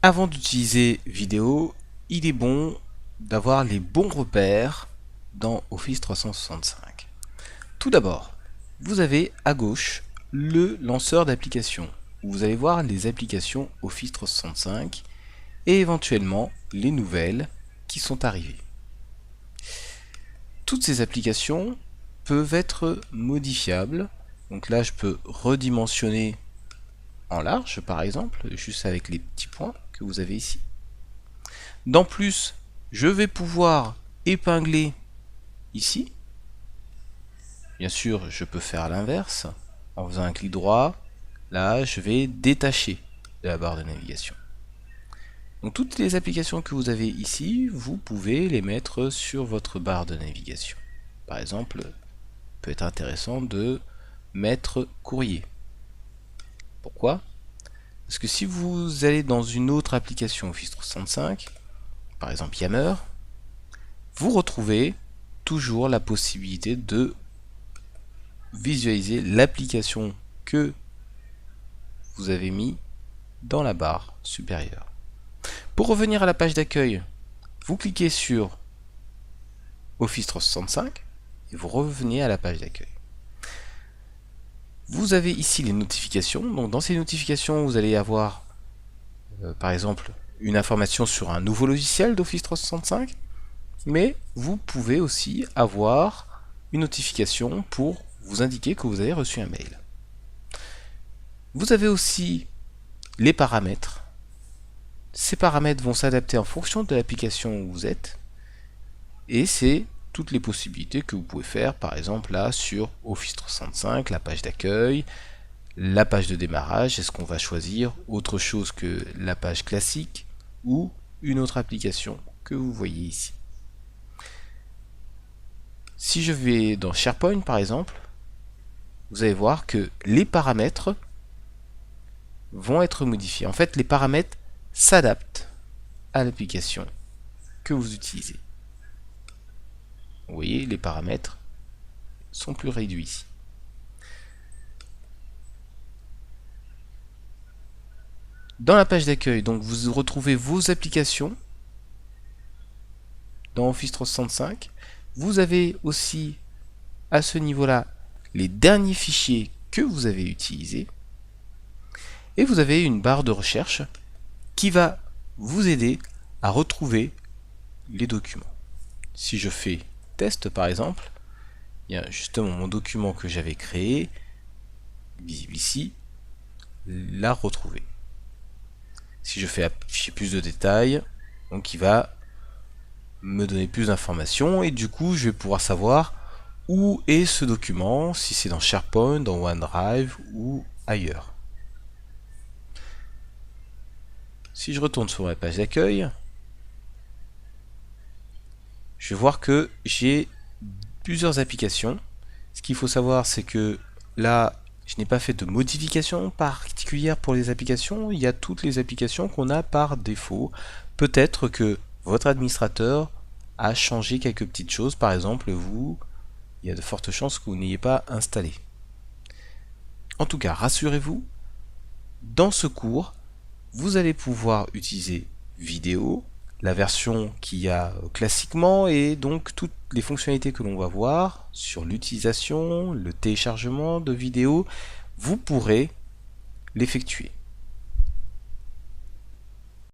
Avant d'utiliser vidéo, il est bon d'avoir les bons repères dans Office 365. Tout d'abord, vous avez à gauche le lanceur d'applications, où vous allez voir les applications Office 365 et éventuellement les nouvelles qui sont arrivées. Toutes ces applications peuvent être modifiables. Donc là, je peux redimensionner en large, par exemple, juste avec les petits points que vous avez ici. Dans plus, je vais pouvoir épingler ici. Bien sûr, je peux faire l'inverse. En faisant un clic droit, là, je vais détacher de la barre de navigation. Donc toutes les applications que vous avez ici, vous pouvez les mettre sur votre barre de navigation. Par exemple, il peut être intéressant de mettre courrier. Pourquoi? Parce que si vous allez dans une autre application Office 365, par exemple Yammer, vous retrouvez toujours la possibilité de visualiser l'application que vous avez mis dans la barre supérieure. Pour revenir à la page d'accueil, vous cliquez sur Office 365 et vous revenez à la page d'accueil. Vous avez ici les notifications. Donc dans ces notifications, vous allez avoir par exemple une information sur un nouveau logiciel d'Office 365, mais vous pouvez aussi avoir une notification pour vous indiquer que vous avez reçu un mail. Vous avez aussi les paramètres. Ces paramètres vont s'adapter en fonction de l'application où vous êtes, et c'est toutes les possibilités que vous pouvez faire, par exemple là sur Office 365, la page d'accueil, la page de démarrage, est-ce qu'on va choisir autre chose que la page classique ou une autre application que vous voyez ici. Si je vais dans SharePoint par exemple, vous allez voir que les paramètres vont être modifiés. En fait, les paramètres s'adaptent à l'application que vous utilisez. Vous voyez, les paramètres sont plus réduits ici. Dans la page d'accueil, donc vous retrouvez vos applications dans Office 365. Vous avez aussi à ce niveau-là les derniers fichiers que vous avez utilisés. Et vous avez une barre de recherche qui va vous aider à retrouver les documents. Si je fais test par exemple, il y a justement mon document que j'avais créé, visible ici, l'a retrouvé. Si je fais afficher plus de détails, donc il va me donner plus d'informations et du coup je vais pouvoir savoir où est ce document, si c'est dans SharePoint, dans OneDrive ou ailleurs. Si je retourne sur ma page d'accueil, je vais voir que j'ai plusieurs applications. Ce qu'il faut savoir, c'est que là, je n'ai pas fait de modification particulière pour les applications. Il y a toutes les applications qu'on a par défaut. Peut-être que votre administrateur a changé quelques petites choses. Par exemple, il y a de fortes chances que vous n'ayez pas installé. En tout cas, rassurez-vous, dans ce cours, vous allez pouvoir utiliser vidéo, la version qu'il y a classiquement et donc toutes les fonctionnalités que l'on va voir sur l'utilisation, le téléchargement de vidéos, vous pourrez l'effectuer.